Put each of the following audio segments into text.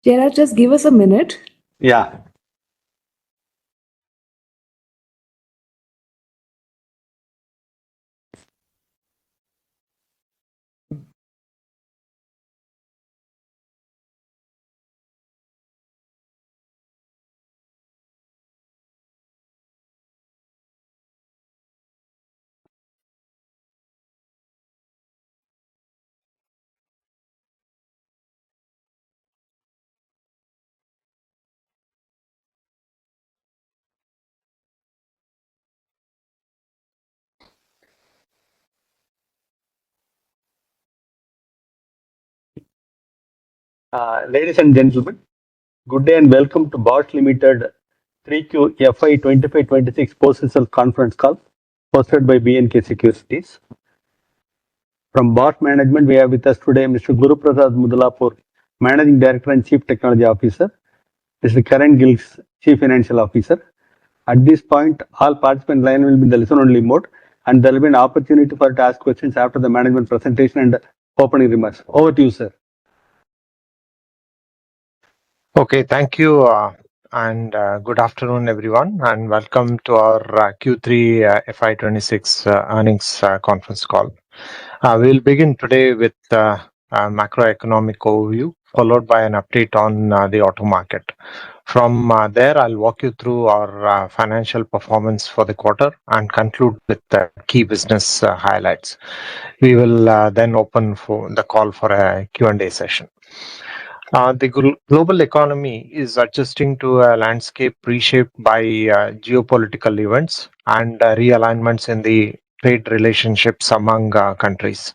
Gerard, just give us a minute. Yeah. Ladies and gentlemen, good day and welcome to Bosch Limited 3Q FY 25-26 post-result conference call hosted by BNK Securities. From Bosch Management, we have with us today Mr. Guru Prasad Mudalapur, Managing Director and Chief Technology Officer, Mr. Karen Gilks, Chief Financial Officer. At this point, all participant line will be in the listen-only mode, and there will be an opportunity for you to ask questions after the management presentation and opening remarks. Over to you, sir. Okay, thank you, and good afternoon, everyone, and welcome to our Q3 FY26 earnings conference call. We'll begin today with a macroeconomic overview, followed by an update on the auto market. From there, I'll walk you through our financial performance for the quarter and conclude with the key business highlights. We will then open for the call for a Q&A session. The global economy is adjusting to a landscape reshaped by geopolitical events and realignments in the trade relationships among countries.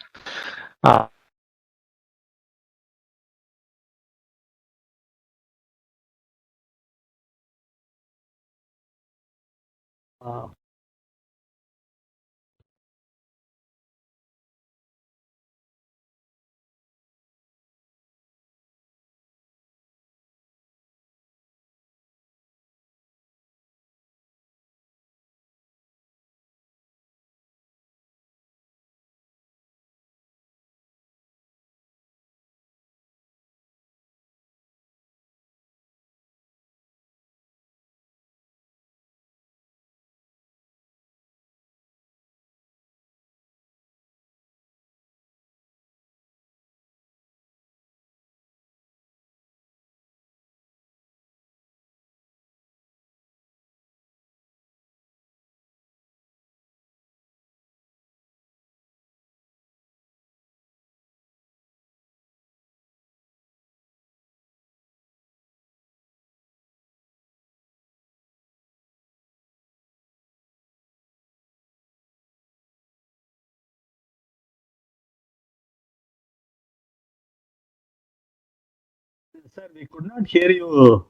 Sir, we could not hear your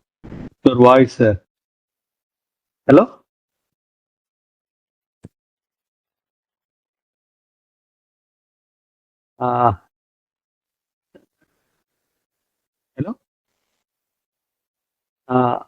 voice, sir. Hello? Uh, Hello? Uh,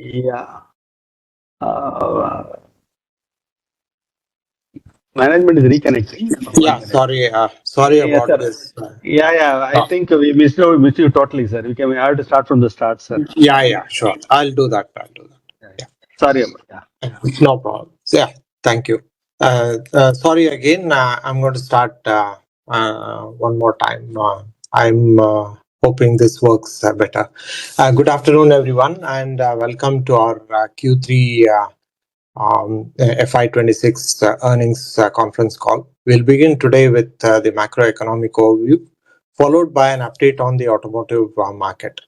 Yeah. Uh, Management is reconnecting. One Yeah, minute. sorry Yes, about sir. this. Yeah. I Uh, think we missed you totally, sir. We have to start from the start, sir. yeah, sure. I'll do that. Yeah. Sorry about yeah. No problem. Yeah, thank you. Sorry again. I'm going to start one more time. I'm hoping this works better. Good afternoon, everyone, and welcome to our Q3 FY26 earnings conference call. We'll begin today with the macroeconomic overview, followed by an update on the automotive market.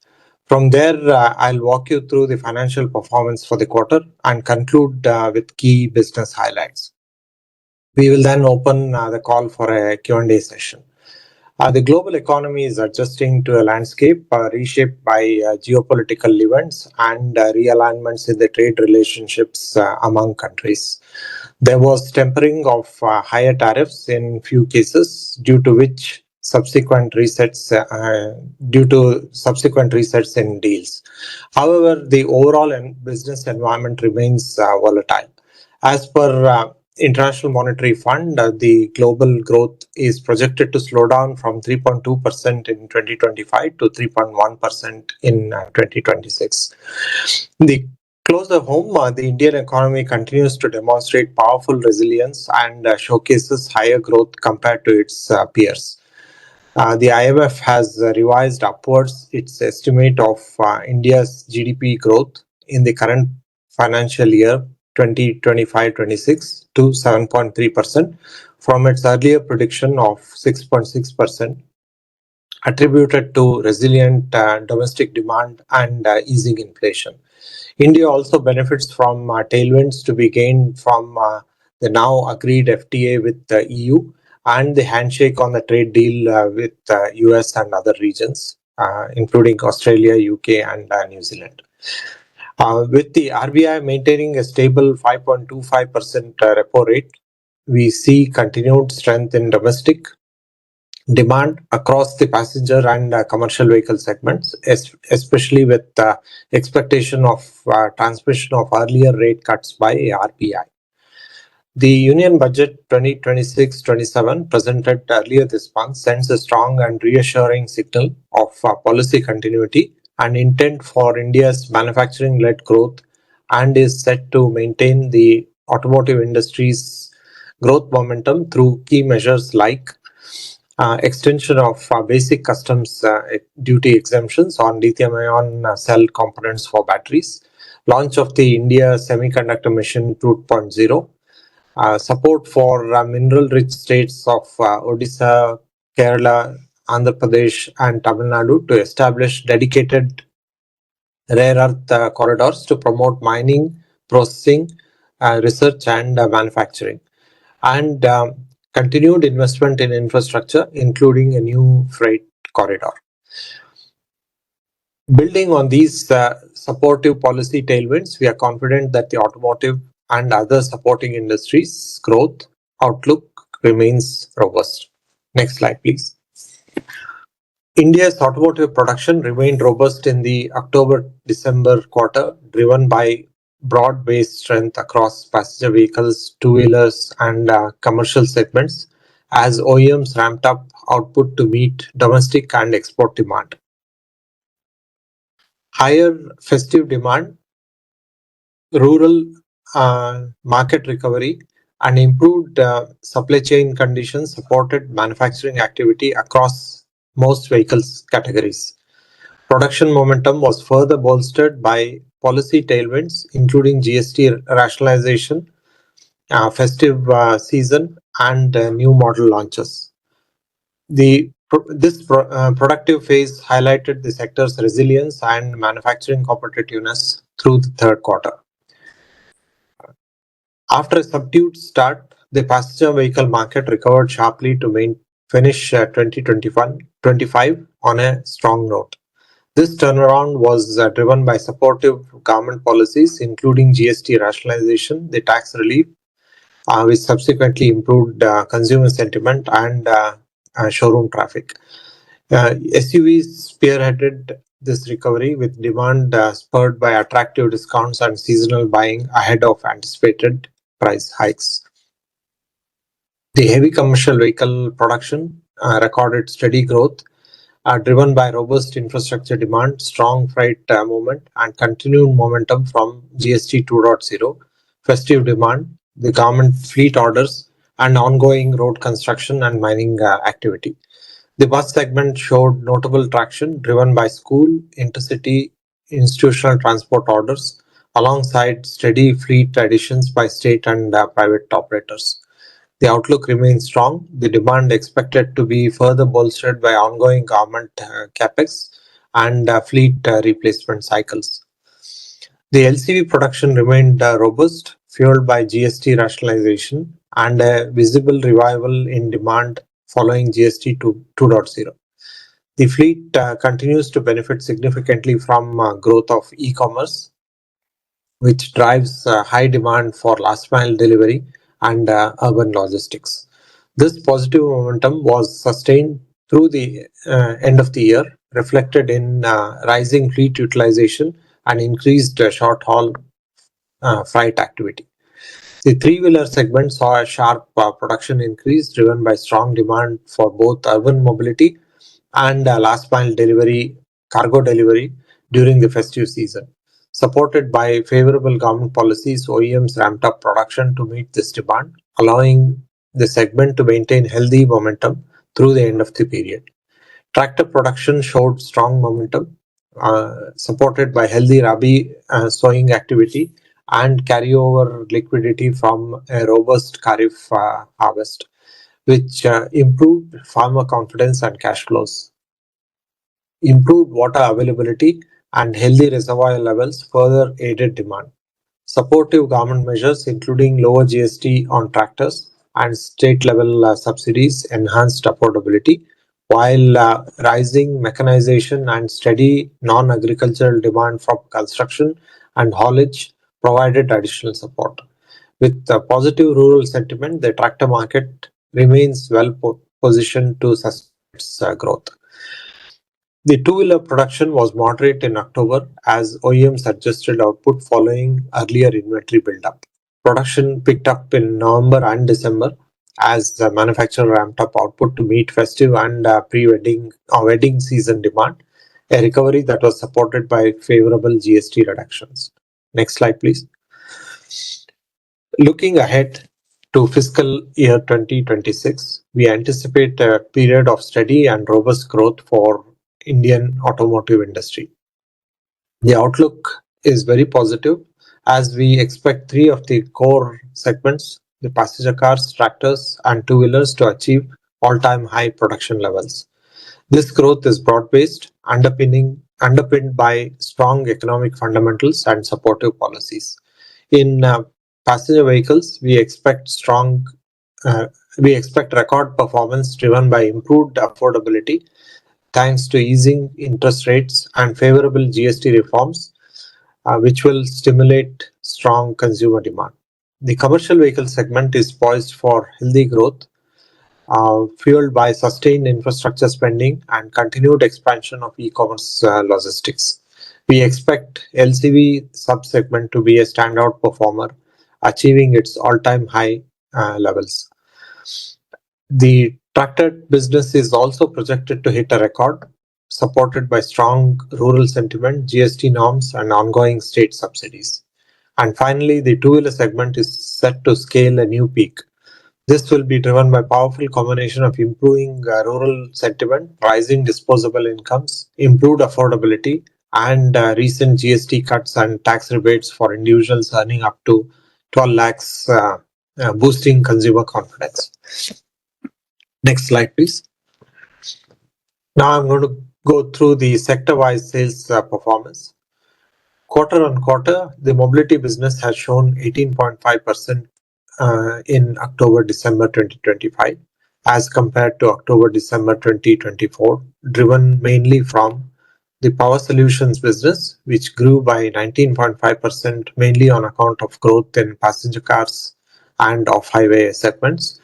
From there, I'll walk you through the financial performance for the quarter and conclude with key business highlights. We will then open the call for a Q&A session. The global economy is adjusting to a landscape reshaped by geopolitical events and realignments in the trade relationships among countries. There was tempering of higher tariffs in few cases, due to subsequent resets in deals. However, the overall business environment remains volatile. As per International Monetary Fund, the global growth is projected to slow down from 3.2% in 2025 to 3.1% in 2026. The closer home, the Indian economy continues to demonstrate powerful resilience and showcases higher growth compared to its peers. The IMF has revised upwards its estimate of India's GDP growth in the current financial year 2025-26 to 7.3% from its earlier prediction of 6.6%, attributed to resilient domestic demand and easing inflation. India also benefits from tailwinds to be gained from the now agreed FTA with the EU and the handshake on the trade deal with US and other regions, including Australia, UK, and New Zealand. With the RBI maintaining a stable 5.25% repo rate, we see continued strength in domestic demand across the passenger and commercial vehicle segments, especially with expectation of transmission of earlier rate cuts by RBI. The Union Budget 2026-27 presented earlier this month sends a strong and reassuring signal of policy continuity and intent for India's manufacturing-led growth, and is set to maintain the automotive industry's growth momentum through key measures like extension of basic customs duty exemptions on lithium-ion cell components for batteries, launch of the India Semiconductor Mission 2.0, support for mineral-rich states of Odisha, Kerala, Andhra Pradesh, and Tamil Nadu to establish dedicated rare earth corridors to promote mining, processing, research, and manufacturing, and continued investment in infrastructure, including a new freight corridor. Building on these supportive policy tailwinds, we are confident that the automotive and other supporting industries' growth outlook remains robust. Next slide, please. India's automotive production remained robust in the October-December quarter, driven by broad-based strength across passenger vehicles, two-wheelers, and commercial segments, as OEMs ramped up output to meet domestic and export demand. Higher festive demand, rural market recovery, and improved supply chain conditions supported manufacturing activity across most vehicles categories. Production momentum was further bolstered by policy tailwinds, including GST rationalization, festive season, and new model launches. This productive phase highlighted the sector's resilience and manufacturing competitiveness through the third quarter. After a subdued start, the passenger vehicle market recovered sharply to finish 2021-25 on a strong note. This turnaround was driven by supportive government policies, including GST rationalization, the tax relief, which subsequently improved consumer sentiment and showroom traffic. SUVs spearheaded this recovery with demand spurred by attractive discounts and seasonal buying ahead of anticipated price hikes. The heavy commercial vehicle production recorded steady growth, driven by robust infrastructure demand, strong freight movement, and continued momentum from GST 2.0, festive demand, the government fleet orders, and ongoing road construction and mining activity. The bus segment showed notable traction, driven by school, intercity, institutional transport orders, alongside steady fleet additions by state and private operators. The outlook remains strong. The demand expected to be further bolstered by ongoing government capex and fleet replacement cycles. The LCV production remained robust, fueled by GST rationalization and a visible revival in demand following GST 2.0. The fleet continues to benefit significantly from growth of e-commerce, which drives high demand for last mile delivery and urban logistics. This positive momentum was sustained through the end of the year, reflected in rising fleet utilization and increased short haul freight activity. The three-wheeler segment saw a sharp production increase driven by strong demand for both urban mobility and last mile delivery, cargo delivery during the festive season. Supported by favorable government policies, OEMs ramped up production to meet this demand, allowing the segment to maintain healthy momentum through the end of the period. Tractor production showed strong momentum, supported by healthy Rabi sowing activity and carryover liquidity from a robust Kharif harvest, which improved farmer confidence and cash flows. Improved water availability and healthy reservoir levels further aided demand. Supportive government measures, including lower GST on tractors and state level subsidies, enhanced affordability, while rising mechanization and steady non agricultural demand from construction and haulage provided additional support. With positive rural sentiment, the tractor market remains well positioned to sustain its growth. The two-wheeler production was moderate in October as OEMs adjusted output following earlier inventory buildup. Production picked up in November and December as the manufacturer ramped up output to meet festive and pre-wedding wedding season demand, a recovery that was supported by favorable GST reductions. Next slide, please. Looking ahead to fiscal year 2026, we anticipate a period of steady and robust growth for Indian automotive industry. The outlook is very positive as we expect three of the core segments, the passenger cars, tractors, and two-wheelers, to achieve all-time high production levels. This growth is broad-based, underpinned by strong economic fundamentals and supportive policies. In passenger vehicles, we expect record performance driven by improved affordability thanks to easing interest rates and favorable GST reforms, which will stimulate strong consumer demand. The commercial vehicle segment is poised for healthy growth, fueled by sustained infrastructure spending and continued expansion of e-commerce logistics. We expect LCV sub-segment to be a standout performer, achieving its all-time high levels. The tractor business is also projected to hit a record, supported by strong rural sentiment, GST norms, and ongoing state subsidies. And finally, the two-wheeler segment is set to scale a new peak. This will be driven by powerful combination of improving rural sentiment, rising disposable incomes, improved affordability, and recent GST cuts and tax rebates for individuals earning up to 12 lakhs, boosting consumer confidence. Next slide, please. Now I'm going to go through the sector-wise sales performance. Quarter on quarter, the mobility business has shown 18.5% in October-December 2025 as compared to October-December 2024, driven mainly from the power solutions business, which grew by 19.5% mainly on account of growth in passenger cars and off-highway segments.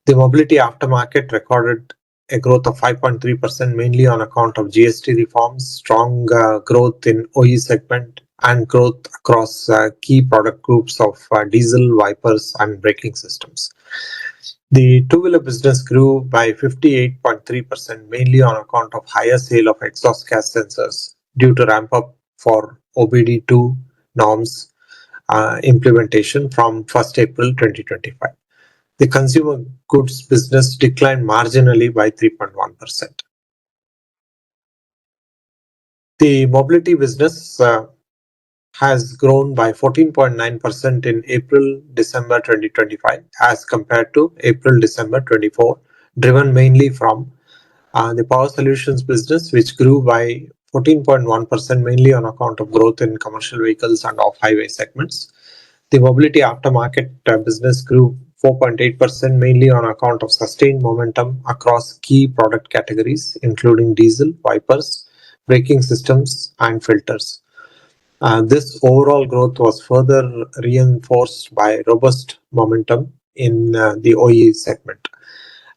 The mobility aftermarket recorded a growth of 5.3%, mainly on account of GST reforms, strong growth in OE segment, and growth across key product groups of diesel, wipers, and braking systems. The two-wheeler business grew by 58.3%, mainly on account of higher sale of exhaust gas sensors due to ramp up for OBD2 norms implementation from 1st April 2025. The consumer goods business declined marginally by 3.1%. The mobility business has grown by 14.9% in April-December 2025 as compared to April-December 24, driven mainly from the power solutions business, which grew by 14.1%, mainly on account of growth in commercial vehicles and off-highway segments. The mobility aftermarket business grew 4.8%, mainly on account of sustained momentum across key product categories, including diesel, wipers, braking systems, and filters. This overall growth was further reinforced by robust momentum in the OE segment.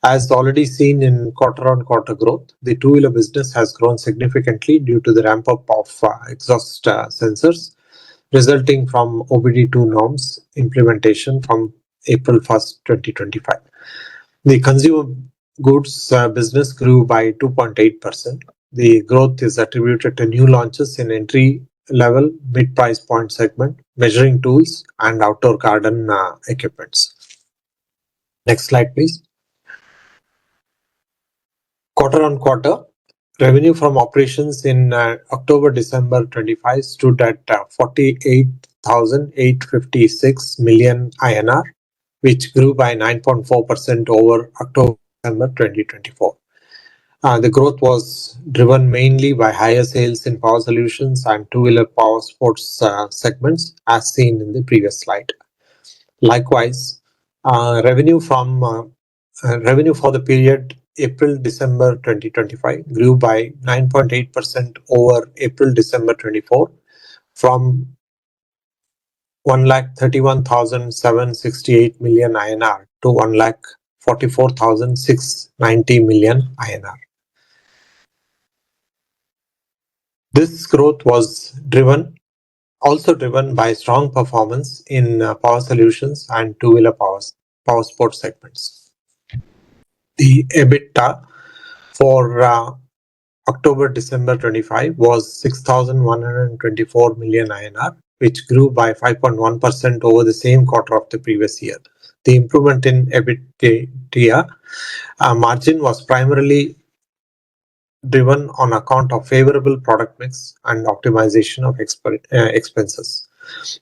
As already seen in quarter-on-quarter growth, the two-wheeler business has grown significantly due to the ramp-up of exhaust sensors, resulting from OBD2 norms implementation from April 1st, 2025. The consumer goods business grew by 2.8%. The growth is attributed to new launches in entry-level mid-price point segment, measuring tools, and outdoor garden equipments. Next slide, please. Quarter-on-quarter, revenue from operations in October-December 25 stood at 48,856 million INR, which grew by 9.4% over October-December 2024. The growth was driven mainly by higher sales in power solutions and two-wheeler power sports segments, as seen in the previous slide. Likewise, revenue for the period April-December 2025 grew by 9.8% over April-December 24 from 1,31,768 million INR to 1,44,690 million INR. This growth was also driven by strong performance in power solutions and two-wheeler power sports segments. The EBITDA for October-December 25 was 6,124 million INR, which grew by 5.1% over the same quarter of the previous year. The improvement in EBITDA margin was primarily driven on account of favorable product mix and optimization of expenses.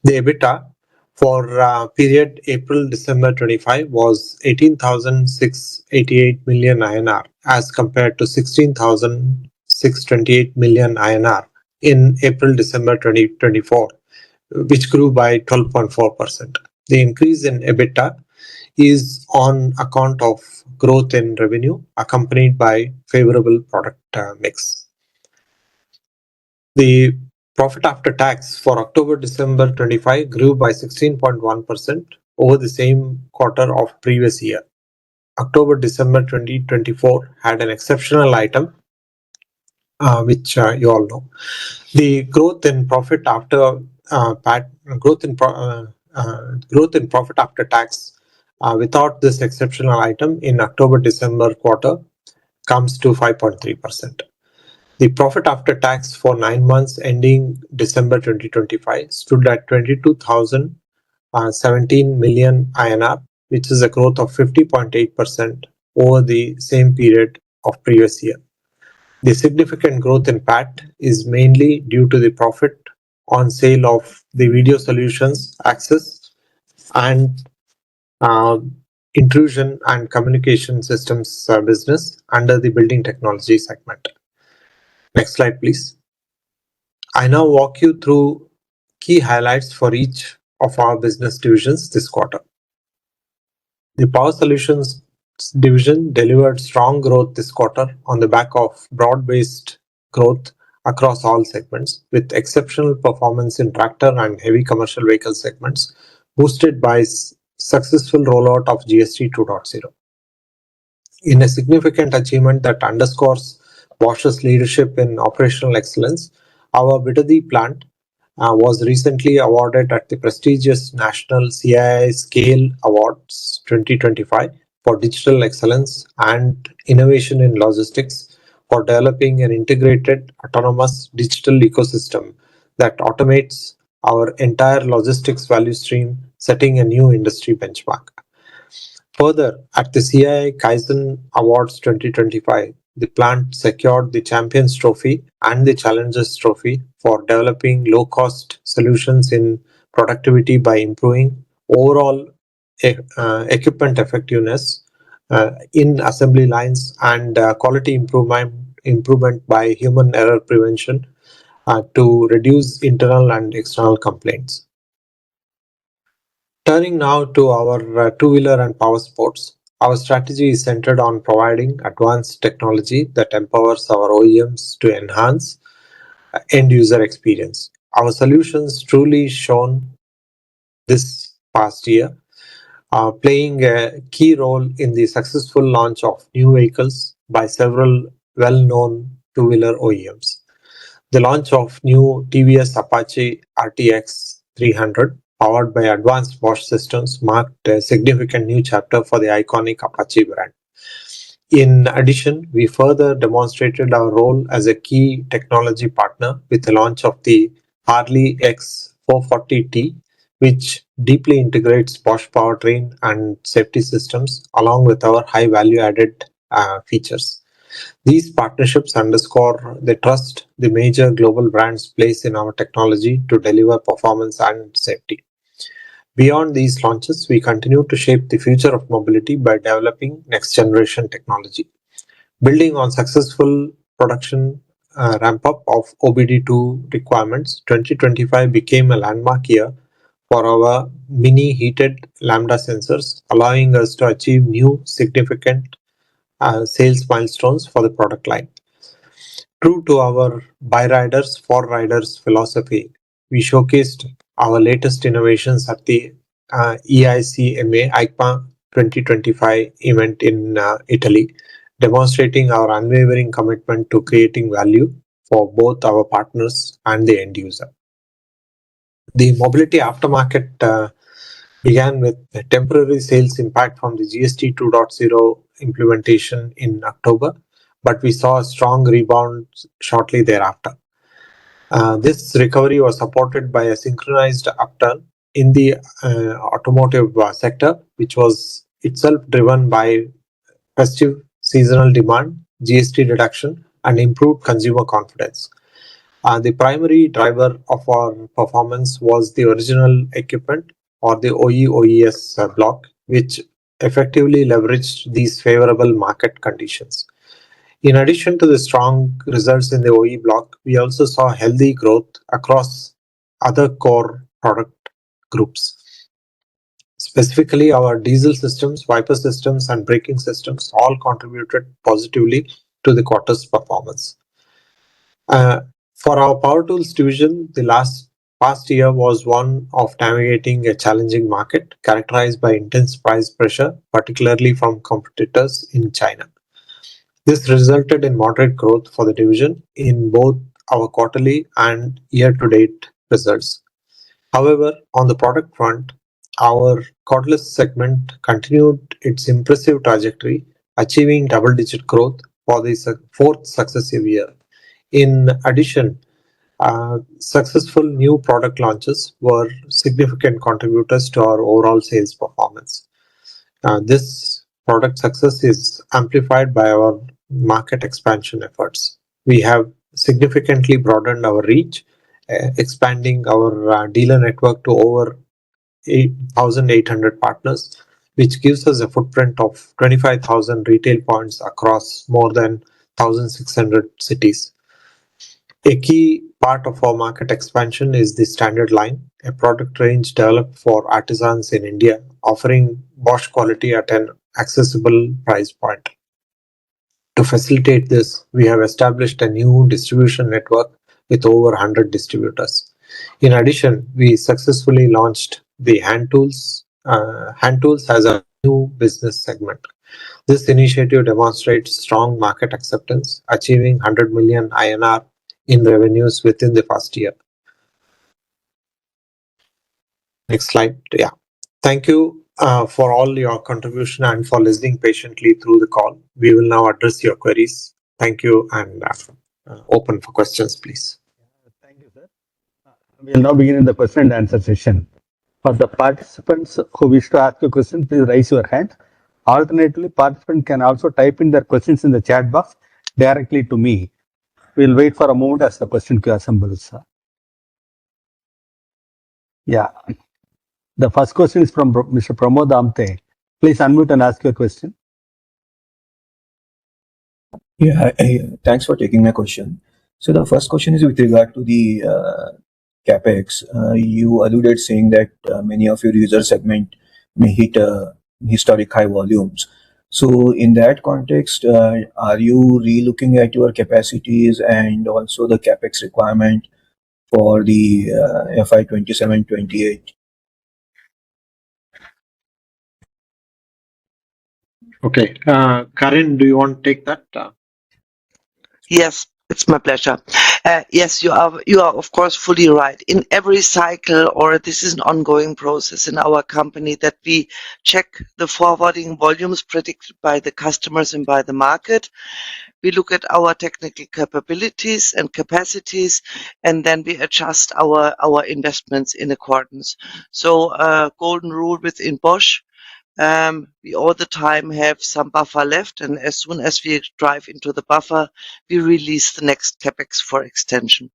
The EBITDA for period April-December 25 was 18,688 million INR as compared to 16,628 million INR in April-December 2024, which grew by 12.4%. The increase in EBITDA is on account of growth in revenue accompanied by favorable product mix. The profit after tax for October-December 25 grew by 16.1% over the same quarter of previous year. October-December 2024 had an exceptional item, which you all know. The growth in profit after profit after tax without this exceptional item in October-December quarter comes to 5.3%. The profit after tax for 9 months ending December 2025 stood at 22,017 million INR, which is a growth of 50.8% over the same period of previous year. The significant growth in PAT is mainly due to the profit on sale of the video solutions, access, and intrusion and communication systems business under the building technology segment. Next slide, please. I now walk you through key highlights for each of our business divisions this quarter. The Power Solutions division delivered strong growth this quarter on the back of broad-based growth across all segments, with exceptional performance in tractor and heavy commercial vehicle segments, boosted by successful rollout of GST 2.0. In a significant achievement that underscores Bosch's leadership in operational excellence, our Bidadi plant was recently awarded at the prestigious National CII Scale Awards 2025 for digital excellence and innovation in logistics for developing an integrated autonomous digital ecosystem that automates our entire logistics value stream, setting a new industry benchmark. Further, at the CII Kaizen Awards 2025, the plant secured the Champions Trophy and the Challengers Trophy for developing low-cost solutions in productivity by improving overall equipment effectiveness in assembly lines and quality improvement by human error prevention to reduce internal and external complaints. Turning now to our two-wheeler and power sports, our strategy is centered on providing advanced technology that empowers our OEMs to enhance end-user experience. Our solutions truly shone this past year, playing a key role in the successful launch of new vehicles by several well-known two-wheeler OEMs. The launch of new TVS Apache RTX 300 powered by advanced Bosch systems marked a significant new chapter for the iconic Apache brand. In addition, we further demonstrated our role as a key technology partner with the launch of the Harley X440T, which deeply integrates Bosch powertrain and safety systems along with our high value added features. These partnerships underscore the trust the major global brands place in our technology to deliver performance and safety. Beyond these launches, we continue to shape the future of mobility by developing next generation technology. Building on successful production ramp up of OBD2 requirements, 2025 became a landmark year for our mini heated lambda sensors, allowing us to achieve new significant sales milestones for the product line. True to our buy riders for riders philosophy, we showcased our latest innovations at the EICMA 2025 event in Italy, demonstrating our unwavering commitment to creating value for both our partners and the end user. The mobility aftermarket began with a temporary sales impact from the GST 2.0 implementation in October, but we saw a strong rebound shortly thereafter. This recovery was supported by a synchronized upturn in the automotive sector, which was itself driven by festive seasonal demand, GST reduction, and improved consumer confidence. The primary driver of our performance was the original equipment or the OE/OES block, which effectively leveraged these favorable market conditions. In addition to the strong results in the OE block, we also saw healthy growth across other core product groups. Specifically, our diesel systems, wiper systems, and braking systems all contributed positively to the quarter's performance. For our Power Tools division, the past year was one of navigating a challenging market characterized by intense price pressure, particularly from competitors in China. This resulted in moderate growth for the division in both our quarterly and year-to-date results. However, on the product front, our cordless segment continued its impressive trajectory, achieving double-digit growth for the fourth successive year. In addition, successful new product launches were significant contributors to our overall sales performance. This product success is amplified by our market expansion efforts. We have significantly broadened our reach, expanding our dealer network to over 8,800 partners, which gives us a footprint of 25,000 retail points across more than 1,600 cities. A key part of our market expansion is the standard line, a product range developed for artisans in India, offering Bosch quality at an accessible price point. To facilitate this, we have established a new distribution network with over 100 distributors. In addition, we successfully launched the hand tools as a new business segment, This initiative demonstrates strong market acceptance, achieving 100 million INR in revenues within the first year. Next slide. Yeah. Thank you for all your contribution and for listening patiently through the call. We will now address your queries. Thank you, and open for questions, please. Thank you, sir. We will now begin in the question and answer session. For the participants who wish to ask a question, please raise your hand. Alternatively, participants can also type in their questions in the chat box directly to me. We'll wait for a moment as the question queue assembles. Yeah. The first question is from Mr. Pramod Amte. Please unmute and ask your question. Yeah, thanks for taking my question. So the first question is with regard to the capex. You alluded saying that many of your user segment may hit historic high volumes. So in that context, are you relooking at your capacities and also the capex requirement for the FY27-28? Okay. Karin, do you want to take that? Yes, it's my pleasure. Yes, you are of course fully right. In every cycle, or this is an ongoing process in our company, that we check the forwarding volumes predicted by the customers and by the market. We look at our technical capabilities and capacities, and then we adjust our investments in accordance. So, golden rule within Bosch. We all the time have some buffer left, and as soon as we drive into the buffer, we release the next capex for extension.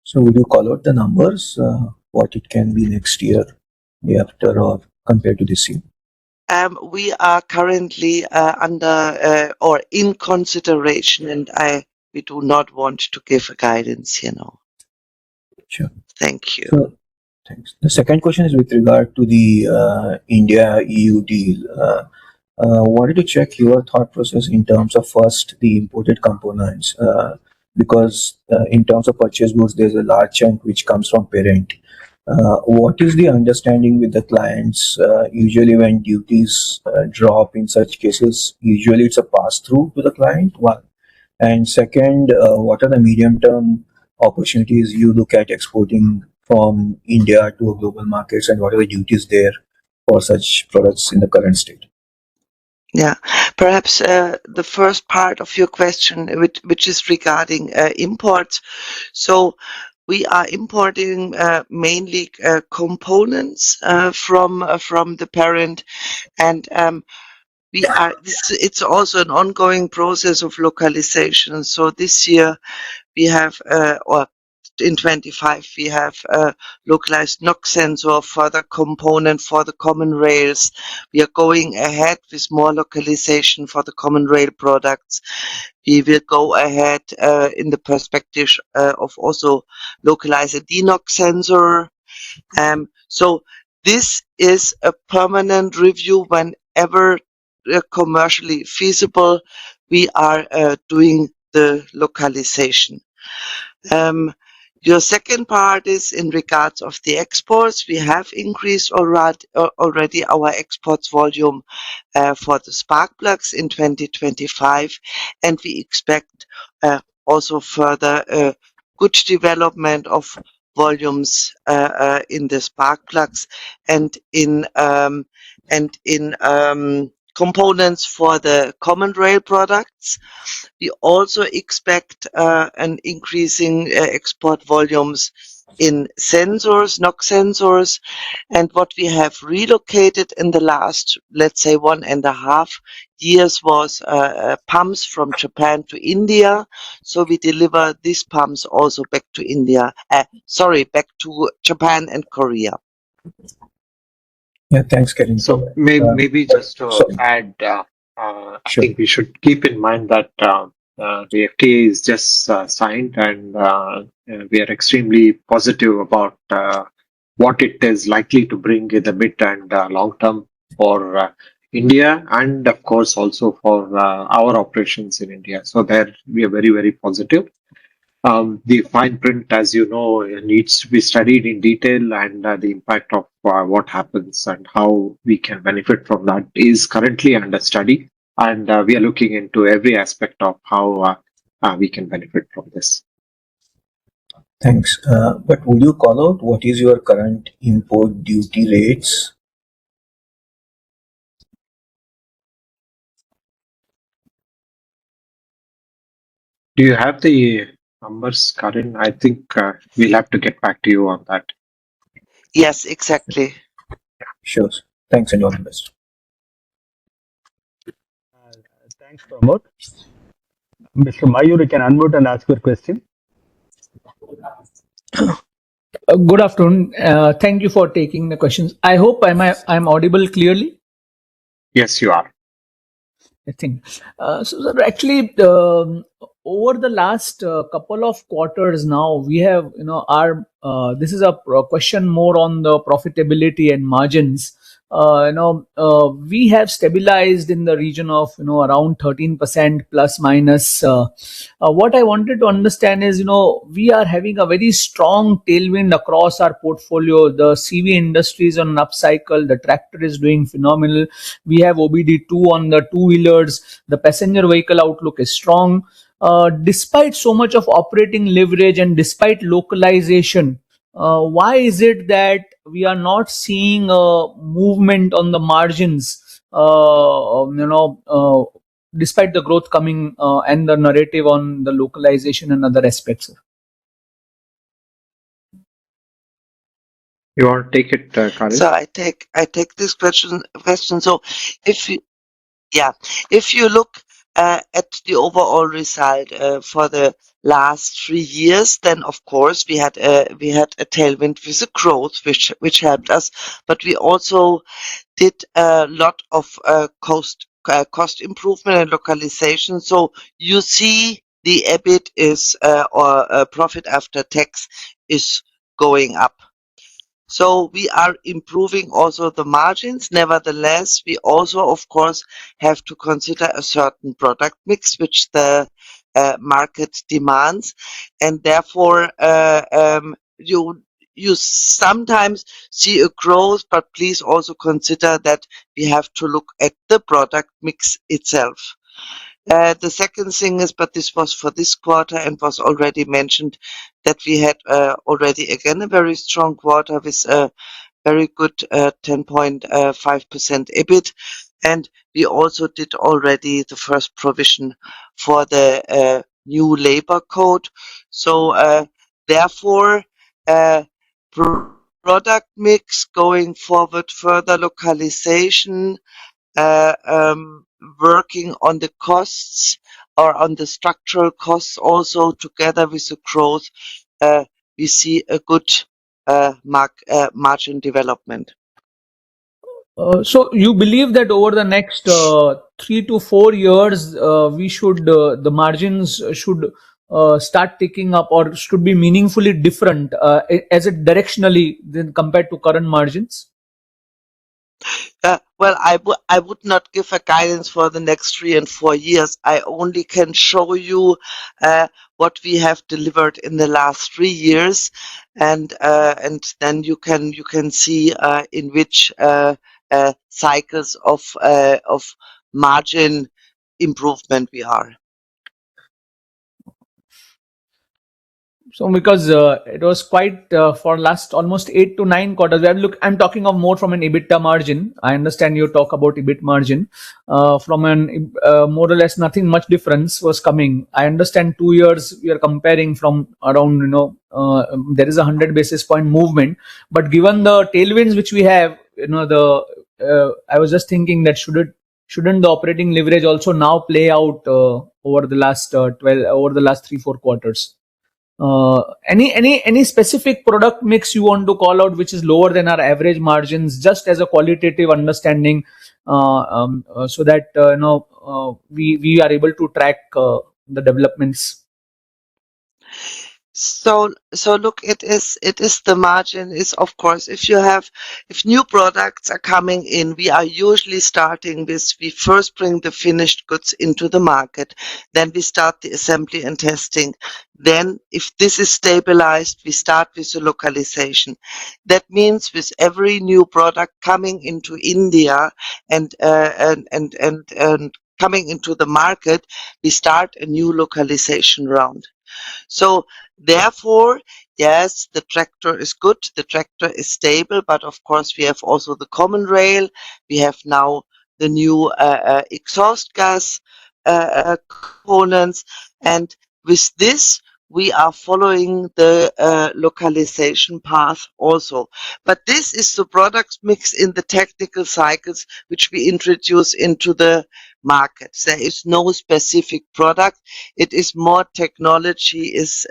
So will you call out the numbers, what it can be next year, the after, or compared to this year? We are currently under or in consideration, and we do not want to give a guidance, Sure. Thank you. So, thanks. The second question is with regard to the India-EU deal. Wanted to check your thought process in terms of first the imported components, because in terms of purchase goods, there's a large chunk which comes from parent. What is the understanding with the clients? Usually when duties drop in such cases, usually it's a pass-through to the client, one. And second, what are the medium-term opportunities you look at exporting from India to global markets, and what are the duties there for such products in the current state? Yeah, perhaps the first part of your question, which is regarding imports. So we are importing mainly components from the parent, and it's also an ongoing process of localization. So this year we have, or in 25, we have localized NOx sensor for the component for the common rails. We are going ahead with more localization for the common rail products. We will go ahead in the perspective of also localize a DNOx sensor. So this is a permanent review whenever commercially feasible. We are doing the localization. Your second part is in regards of the exports. We have increased already our exports volume for the spark plugs in 2025, and we expect also further good development of volumes in the spark plugs and in components for the common rail products. We also expect an increasing export volumes in sensors, NOx sensors, and what we have relocated in the last, let's say, 1.5 years was pumps from Japan to India. So we deliver these pumps also back to India, back to Japan and Korea. Yeah, thanks, Karin. So maybe just to add, I think we should keep in mind that the FTA is just signed, and we are extremely positive about what it is likely to bring in the mid and long term for India, and of course also for our operations in India. So there we are very, very positive. The fine print, as you know, needs to be studied in detail, and the impact of what happens and how we can benefit from that is currently under study. And we are looking into every aspect of how we can benefit from this. Thanks. But would you call out what is your current import duty rates? Do you have the numbers, Karin? I think we'll have to get back to you on that. Yes, exactly. Sure. Thanks and all the best. Thanks, Pramod. Mr. Mayur, you can unmute and ask your question. Good afternoon. Thank you for taking the questions. I hope I'm audible clearly. Yes, you are. I think so. Sir, actually, over the last couple of quarters now, we have our this is a question more on the profitability and margins. We have stabilized in the region of around 13% plus minus. What I wanted to understand is we are having a very strong tailwind across our portfolio. The CV industry is on an upcycle. The tractor is doing phenomenal. We have OBD2 on the two-wheelers. The passenger vehicle outlook is strong. Despite so much of operating leverage and despite localization, why is it that we are not seeing a movement on the margins? Despite the growth coming and the narrative on the localization and other aspects. You want to take it, Karin? So I take this question. So if you look at the overall result for the last 3 years, then of course we had a tailwind with the growth, which helped us, but we also did a lot of cost improvement and localization. So you see the EBIT is or profit after tax is going up. So we are improving also the margins. Nevertheless, we also, of course, have to consider a certain product mix, which the market demands, and therefore you sometimes see a growth, but please also consider that we have to look at the product mix itself. The second thing is, but this was for this quarter and was already mentioned, that we had already again a very strong quarter with a very good 10.5% EBIT, and we also did already the first provision for the new labor code. So therefore, product mix going forward, further localization, working on the costs or on the structural costs also together with the growth, we see a good margin development. So you believe that over the next 3 to 4 years, we should the margins should start ticking up or should be meaningfully different as it directionally than compared to current margins? Well, I would not give a guidance for the next 3 and 4 years. I only can show you what we have delivered in the last 3 years, and then you can see in which cycles of margin improvement we are. So because it was quite for last almost 8 to 9 quarters. I'm talking of more from an EBITDA margin. I understand you talk about EBIT margin. From an more or less nothing much difference was coming. I understand 2 years we are comparing from around there is a 100 basis point movement. But given the tailwinds which we have, I was just thinking that shouldn't the operating leverage also now play out over the last 3-4 quarters? Any specific product mix you want to call out which is lower than our average margins, just as a qualitative understanding, so that we are able to track the developments? So look, it is the margin is, of course, if new products are coming in, we are usually starting with, we first bring the finished goods into the market, then we start the assembly and testing. Then if this is stabilized, we start with the localization. That means with every new product coming into India and coming into the market, we start a new localization round. So therefore, yes, the tractor is good, the tractor is stable, but of course we have also the common rail. We have now the new exhaust gas components, and with this we are following the localization path also. But this is the product mix in the technical cycles which we introduce into the market. There is no specific product. It is more technology is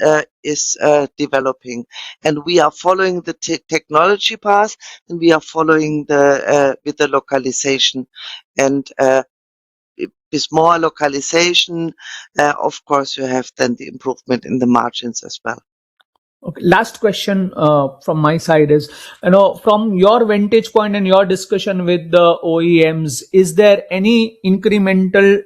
developing, and we are following the technology path, and we are following the with the localization, and with more localization, of course, you have then the improvement in the margins as well. Okay. Last question from my side is, from your vantage point and your discussion with the OEMs, is there any incremental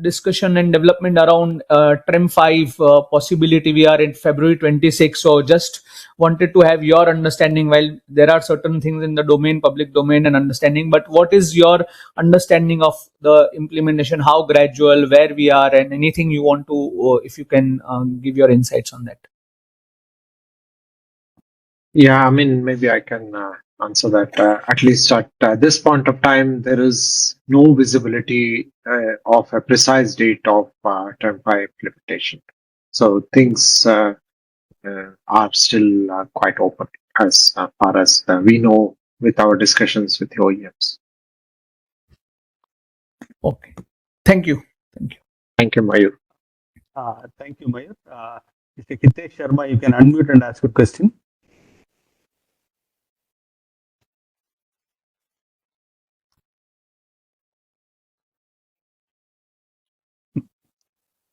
discussion and development around TREM 5 possibility? We are in February 26, so just wanted to have your understanding. While there are certain things in the public domain and understanding, but what is your understanding of the implementation? How gradual, where we are, and anything you want to, if you can give your insights on that. Yeah, I mean, maybe I can answer that. At least at this point of time, there is no visibility of a precise date of TREM 5 implementation. So things are still quite open as far as we know with our discussions with the OEMs. Okay. Thank you. Thank you. Thank you, Mayur. Thank you, Mayur. Mr. Hitesh Sharma, you can unmute and ask your question.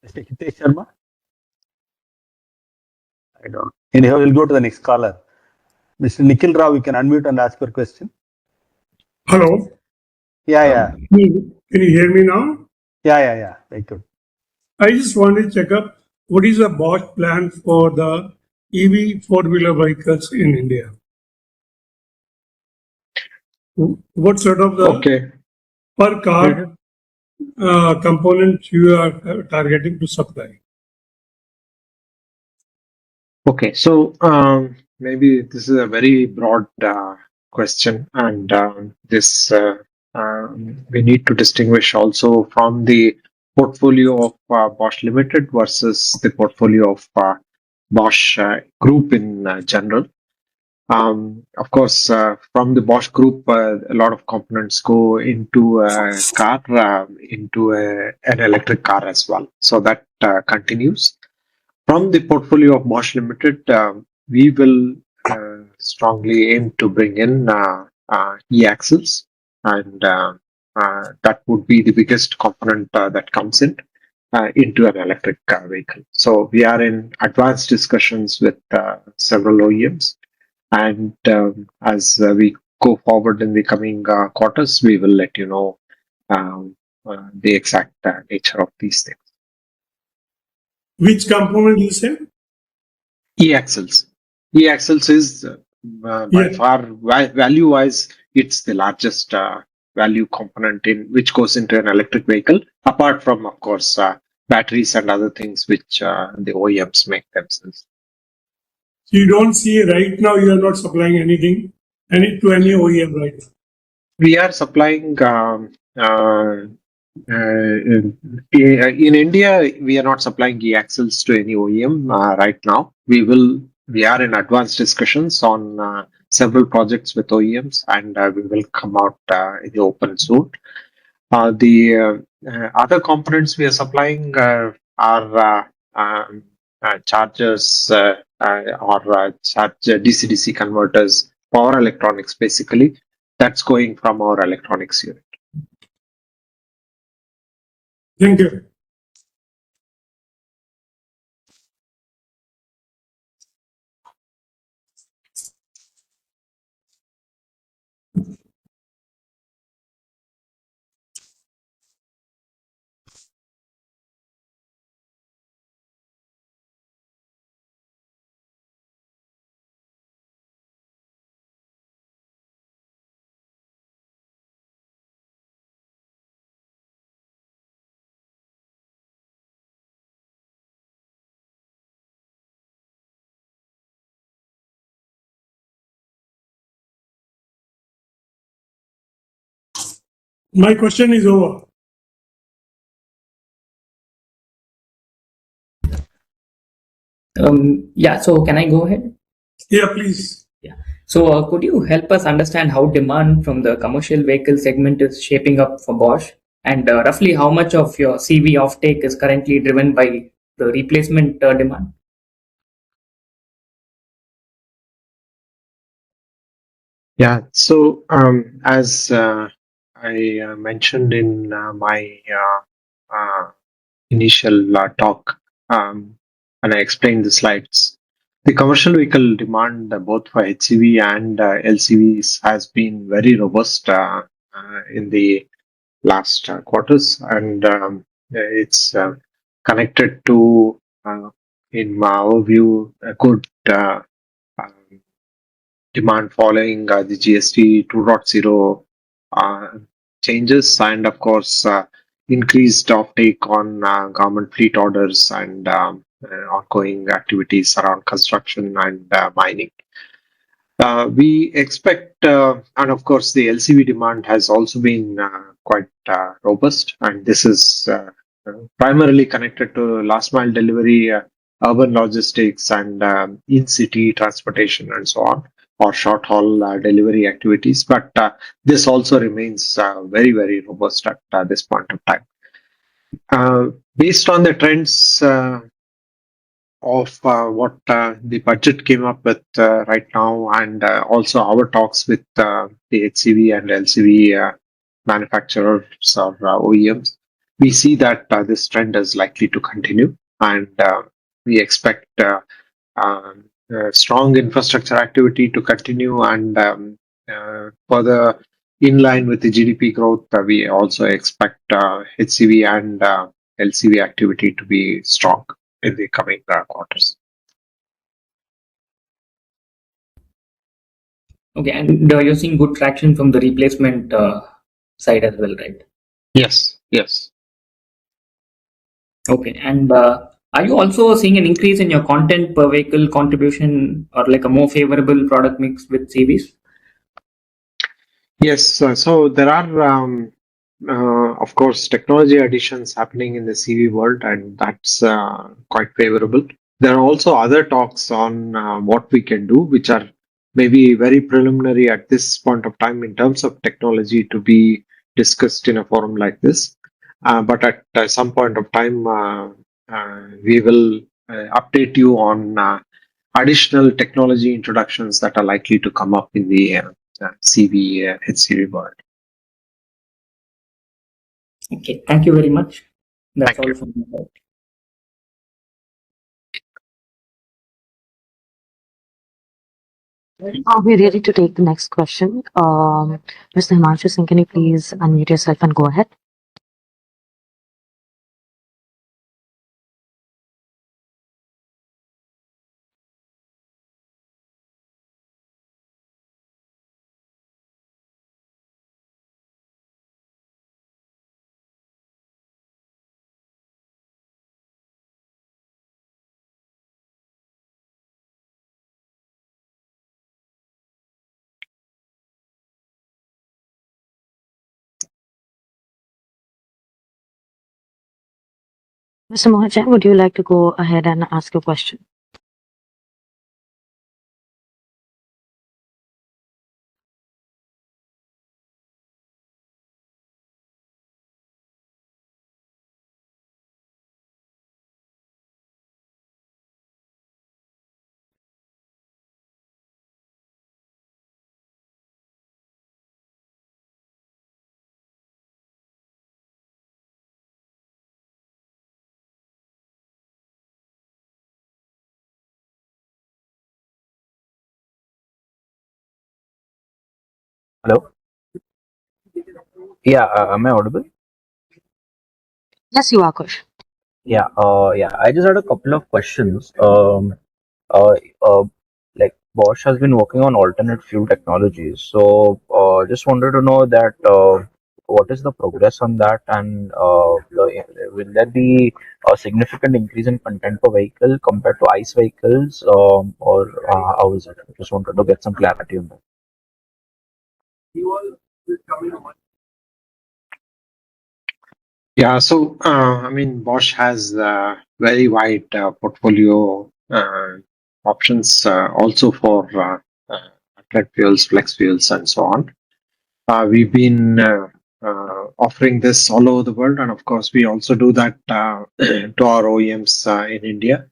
Mr. Hitesh Sharma? I don't. Anyhow, we'll go to the next caller. Mr. Nikhil Rao, you can unmute and ask your question. Hello. Yeah. Can you hear me now? Yeah. Very good. I just want to check up what is the Bosch plan for the EV four-wheeler vehicles in India? What sort of the per car component you are targeting to supply? Okay, so maybe this is a very broad question, and this we need to distinguish also from the portfolio of Bosch Limited versus the portfolio of Bosch Group in general. Of course, from the Bosch Group, a lot of components go into a car, into an electric car as well. So that continues. From the portfolio of Bosch Limited, we will strongly aim to bring in e-axles, and that would be the biggest component that comes in into an electric vehicle. So we are in advanced discussions with several OEMs, and as we go forward in the coming quarters, we will let you know the exact nature of these things. Which component you said? E-axles. E-axles is by far value-wise, it's the largest value component in which goes into an electric vehicle. Apart from, of course, batteries and other things which the OEMs make themselves. So you don't see right now. You are not supplying anything to any OEM right now. We are supplying. In India, we are not supplying e-axles to any OEM right now. We are in advanced discussions on several projects with OEMs, and we will come out in the open soon. The other components we are supplying are chargers or DC-DC converters, power electronics basically. That's going from our electronics unit. Thank you. My question is over. Yeah, so can I go ahead? Yeah, please. Yeah. So, could you help us understand how demand from the commercial vehicle segment is shaping up for Bosch? And roughly how much of your CV offtake is currently driven by the replacement demand? Yeah, so as I mentioned in my initial talk, when I explained the slides, the commercial vehicle demand both for HCV and LCVs has been very robust in the last quarters, and it's connected to, in our view, a good um, demand following the GST 2.0 uh, changes, and of course, increased offtake on government fleet orders and ongoing activities around construction and mining. We expect, and of course, the LCV demand has also been quite robust, and this is primarily connected to last mile delivery, urban logistics, and in-city transportation, and so on, or short haul delivery activities. But this also remains very, very robust at this point of time. Based on the trends of what the budget came up with right now, and also our talks with the HCV and LCV manufacturers or OEMs, we see that this trend is likely to continue, and we expect strong infrastructure activity to continue, and further in line with the GDP growth, we also expect HCV and LCV activity to be strong in the coming quarters. Okay, and you're seeing good traction from the replacement side as well, right? Yes, yes. Okay, and are you also seeing an increase in your content per vehicle contribution or like a more favorable product mix with CVs? Yes, so there are, of course, technology additions happening in the CV world, and that's quite favorable. There are also other talks on what we can do, which are maybe very preliminary at this point of time in terms of technology to be discussed in a forum like this. But at some point of time, we will update you on additional technology introductions that are likely to come up in the CV, HCV world. Okay, thank you very much. That's Thank all you. from my side. Are we ready to take the next question? Mr. Himanshu Singh, can you please unmute yourself and go ahead? Mr. Mohan, would you like to go ahead and ask your question? Hello. Yeah, am I audible? Yes, you are, Kush. Yeah. Yeah. I just had a couple of questions. Uh, uh, like Bosch has been working on alternate fuel technologies, so just wanted to know that what is the progress on that, and will there be a significant increase in content per vehicle compared to ICE vehicles, or how is it? Just wanted to get some clarity on that. Yeah, so I mean, Bosch has very wide portfolio options also for alternate fuels, flex fuels, and so on. We've been offering this all over the world, and of course, we also do that to our OEMs in India.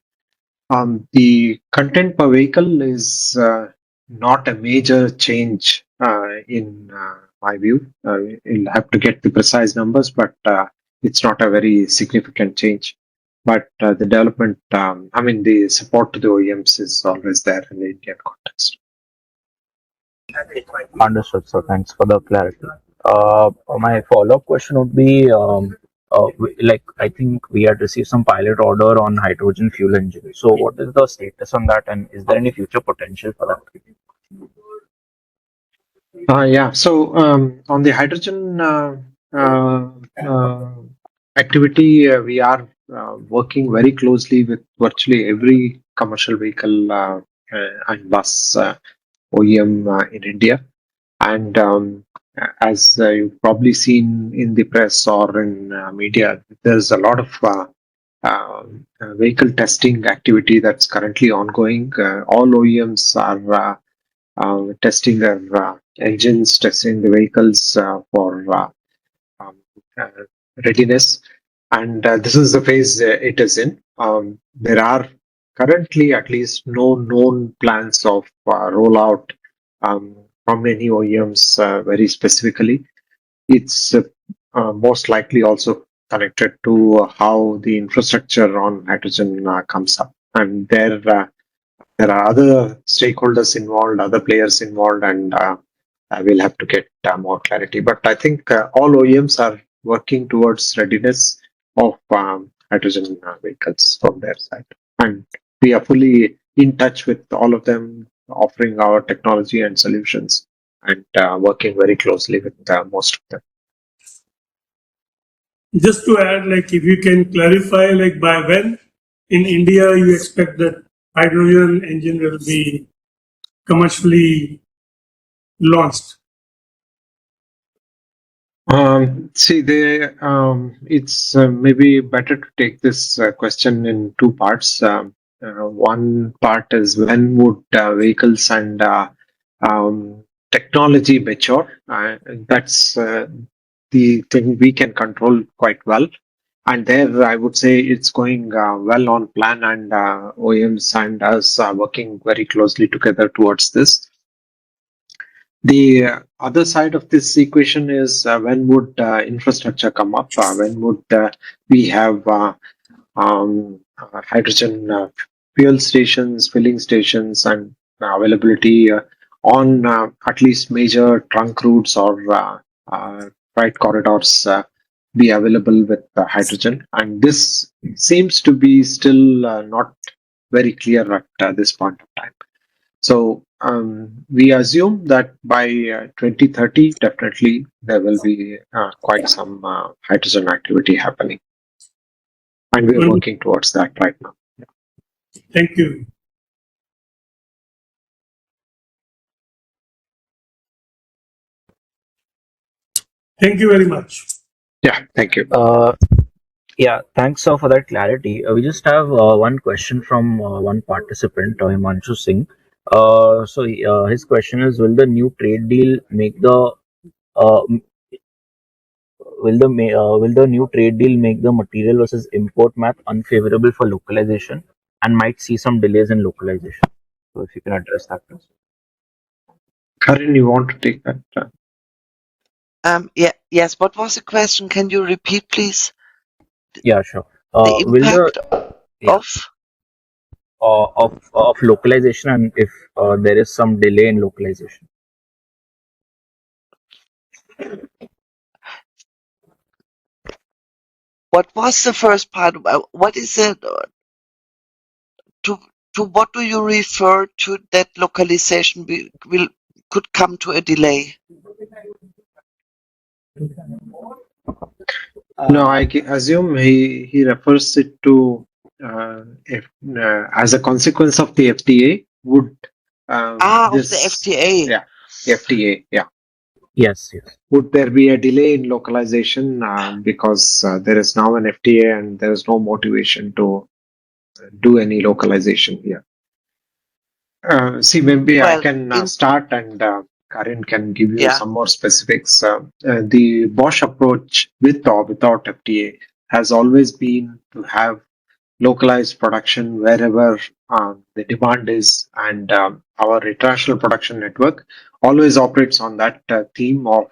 The content per vehicle is not a major change in my view. You'll have to get the precise numbers, but it's not a very significant change. But the development, I mean, the support to the OEMs is always there in the Indian context. Understood. So thanks for the clarity. My follow-up question would be, like I think we had received some pilot order on hydrogen fuel engine. So what is the status on that, and is there any future potential for that? Yeah, so on the hydrogen uh, uh, activity, we are working very closely with virtually every commercial vehicle and bus OEM in India. And as you've probably seen in the press or in media, there's a lot of vehicle testing activity that's currently ongoing. All OEMs are testing their engines, testing the vehicles for um, uh, readiness. And this is the phase it is in. There are currently at least no known plans of rollout from any OEMs very specifically. It's most likely also connected to how the infrastructure on hydrogen comes up. And there are other stakeholders involved, other players involved, and we'll have to get more clarity. But I think all OEMs are working towards readiness of hydrogen vehicles from their side. And we are fully in touch with all of them, offering our technology and solutions and working very closely with most of them. Just to add, like if you can clarify, like by when in India you expect that hydrogen engine will be commercially launched? It's maybe better to take this question in two parts. One part is when would vehicles and technology mature? That's the thing we can control quite well. And there, I would say it's going well on plan, and OEMs and us are working very closely together towards this. The other side of this equation is when would infrastructure come up? When would we have hydrogen fuel stations, filling stations, and availability on at least major trunk routes or freight corridors be available with hydrogen? And this seems to be still not very clear at this point of time. So we assume that by 2030, definitely there will be quite some hydrogen activity happening. And we're working towards that right now. Thank you. Thank you very much. Yeah, thank you. Yeah, thanks for that clarity. We just have one question from one participant, Himanshu Singh. His question is: will the new trade deal make the uh, m- will the new trade deal make the material versus import math unfavorable for localization and might see some delays in localization? So, if you can address that, please. Karin, you want to take that? Yes. What was the question? Can you repeat, please? Yeah, sure. The Will the impact yeah, of localization and if there is some delay in localization? what was the first part? What is it? To what do you refer to that localization could come to a delay? No, I assume he refers it to if as a consequence of the FTA would Of the FTA. yeah, FTA, yeah. Yes, yes. Would there be a delay in localization because there is now an FTA and there is no motivation to do any localization here? See, maybe I Well, can in start and Karin can give you yeah, some more specifics. The Bosch approach with or without FTA has always been to have localized production wherever the demand is, and our international production network always operates on that theme of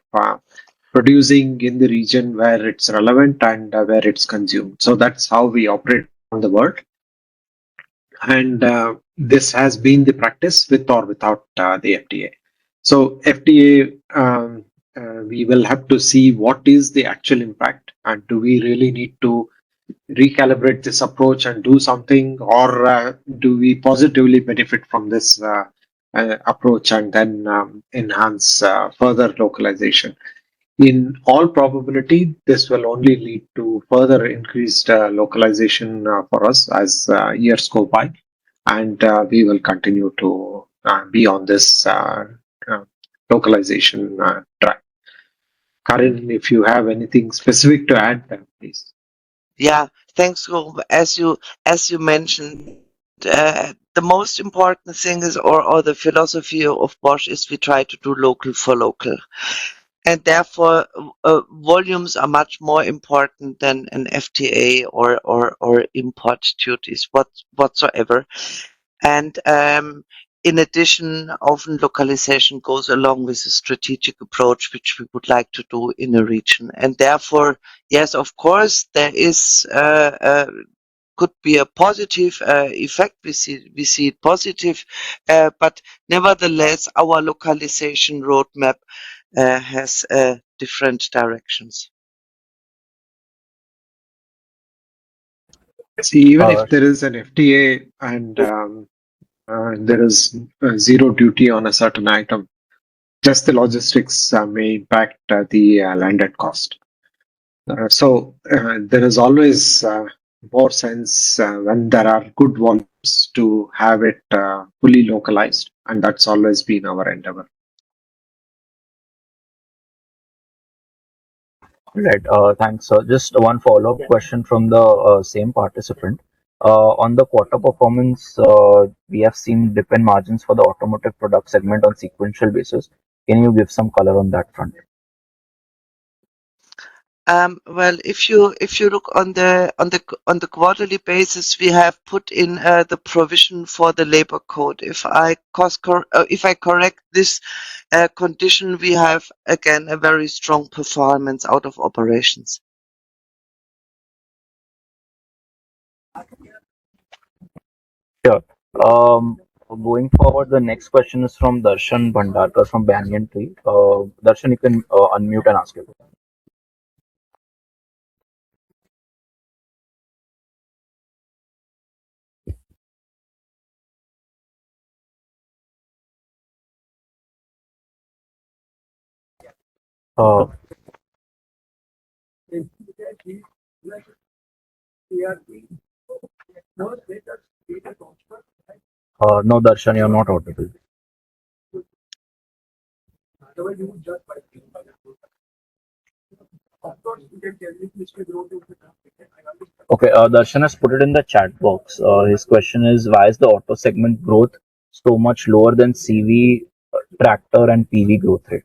producing in the region where it's relevant and where it's consumed. So that's how we operate around the world, and this has been the practice with or without the FTA. So FTA, we will have to see what is the actual impact, and do we really need to recalibrate this approach and do something, or do we positively benefit from this approach and then enhance further localization? In all probability, this will only lead to further increased localization for us as years go by, and we will continue to be on this uh, localization track. Karin, if you have anything specific to add, please. yeah, thanks, Ruben. As you mentioned, the most important thing is, or the philosophy of Bosch is, we try to do local for local, and therefore volumes are much more important than an FTA or import duties whatsoever. And in addition, often localization goes along with a strategic approach, which we would like to do in a region. And therefore, yes, of course, there is could be a positive effect. We see it positive, but nevertheless, our localization roadmap has different directions. See, even Uh, if there is an FTA and there is zero duty on a certain item, just the logistics may impact the landed cost. So there is always more sense when there are good volumes to have it fully localized, and that's always been our endeavor. all right. Thanks. Just one follow-up question from the same participant. On the quarter performance, we have seen dip in margins for the automotive product segment on sequential basis. Can you give some color on that front? Well, if you look on the quarterly basis, we have put in the provision for the labor code. If I correct this condition, we have again a very strong performance out of operations. Sure. Um, Going forward, the next question is from Darshan Bhandarkar from Banyan Tree. Darshan, you can unmute and ask it. Uh, no, Darshan, you're not audible. Okay, Darshan has put it in the chat box. His question is, why is the auto segment growth so much lower than CV, tractor, and PV growth rate?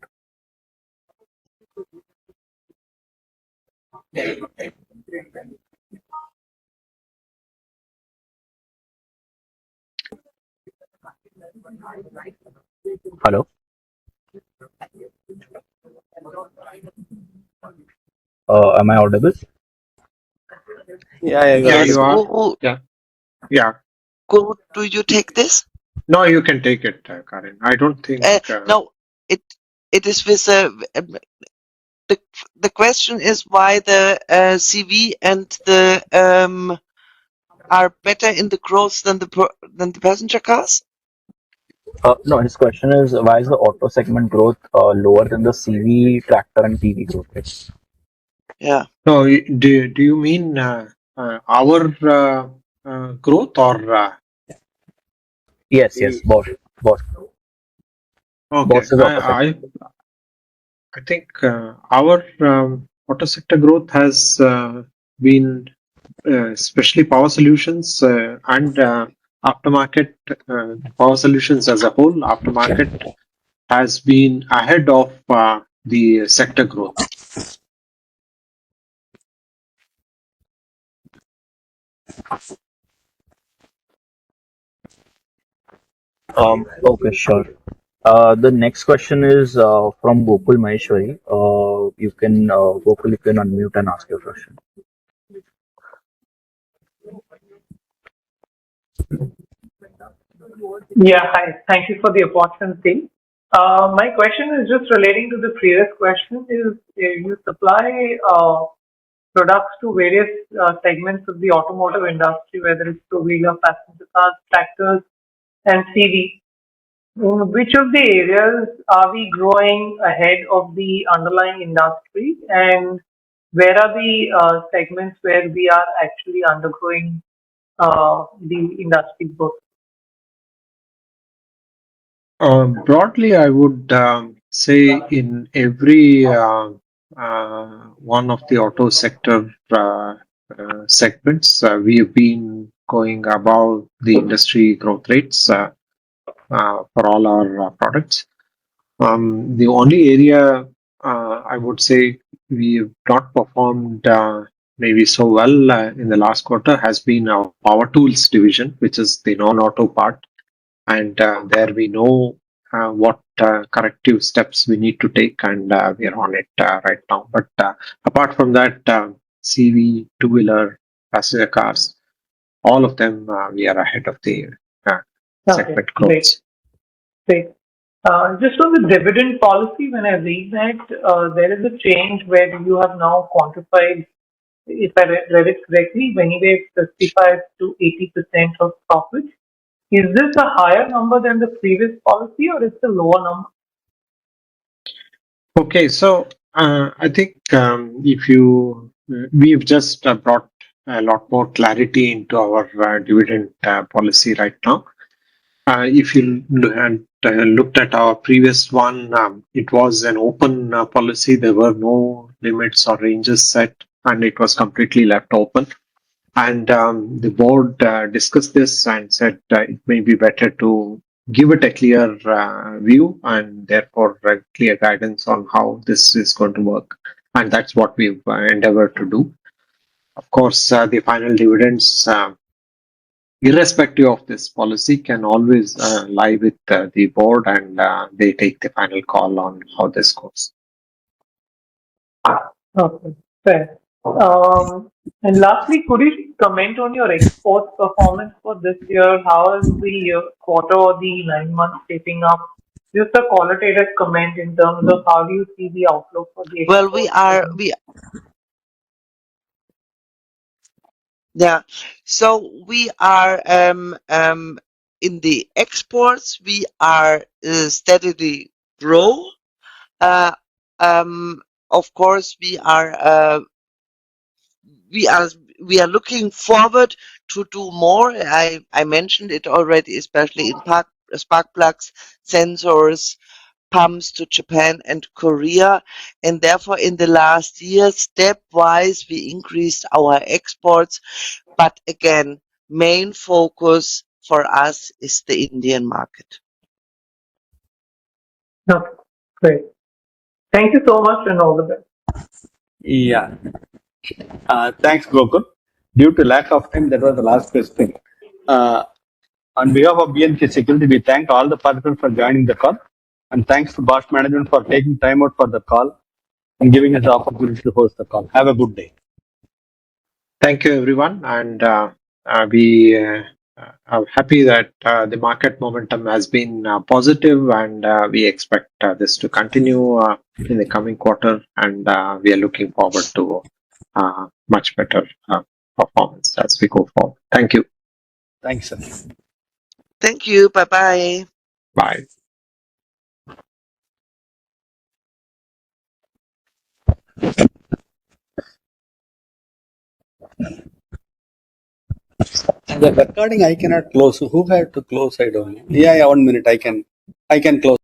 Hello? Am I audible? Yeah, Yes, you are. Guru, Yeah. Guru, do you take this? No, you can take it, Karin. I don't think. No, it is with the question is why the CV and the are better in the growth than the passenger cars? No, his question is, why is the auto segment growth lower than the CV, tractor, and PV growth rate? Yeah. No, do you mean our growth or? Yes, Bosch. Okay, Bosch is auto segment. I think our auto sector growth has been especially power solutions and aftermarket. Power solutions as a whole, aftermarket has been ahead of the sector growth. Okay, sure. The next question is from Gokul Maheshwari. Gokul, you can unmute and ask your question. Yeah, hi. Thank you for the opportunity. My question is just relating to the previous question. Is you supply products to various segments of the automotive industry, whether it's two-wheeler, passenger cars, tractors, and CV. In which of the areas are we growing ahead of the underlying industry, and where are the segments where we are actually undergoing the industry growth? Broadly, I would say in every one of the auto sector segments, we have been going above the industry growth rates for all our products. The only area I would say we have not performed maybe so well in the last quarter has been our power tools division, which is the non-auto part. And there we know what corrective steps we need to take, and we are on it right now. But apart from that, CV, two-wheeler, passenger cars, all of them we are ahead of the segment growth. Great. Just on the dividend policy, when I read that, there is a change where you have now quantified, if I read it correctly, anyway, 55 to 80% of profit. Is this a higher number than the previous policy, or it's a lower number? Okay, so I think if you we've just brought a lot more clarity into our dividend policy right now. If you looked at our previous one, it was an open policy. There were no limits or ranges set, and it was completely left open. And the board discussed this and said it may be better to give it a clear view and therefore clear guidance on how this is going to work. And that's what we've endeavored to do. Of course, the final dividends, irrespective of this policy, can always lie with the board, and they take the final call on how this goes. Okay, fair. And lastly, could you comment on your export performance for this year? How is the quarter or the 9 months shaping up? Just a qualitative comment in terms of how do you see the outlook for the Well, we are in the exports. We are steadily grow. Of course, we are looking forward to do more. I mentioned it already, especially in spark plugs, sensors, pumps to Japan and Korea, and therefore in the last year, stepwise, we increased our exports. But again, main focus for us is the Indian market. Okay, great. Thank you so much, and all the best. Yeah. Thanks, Gokul. Due to lack of time, that was the last question. On behalf of B&K Security, we thank all the participants for joining the call, and thanks to Bosch management for taking time out for the call and giving us the opportunity to host the call. Have a good day. Thank you, everyone, and we are happy that the market momentum has been positive, and we expect this to continue in the coming quarter, and we are looking forward to much better performance as we go forward. Thank you. Thanks, sir. Thank you. Bye-bye. Bye. The recording I cannot close. Who had to close? I don't know. Yeah, 1 minute. I can close.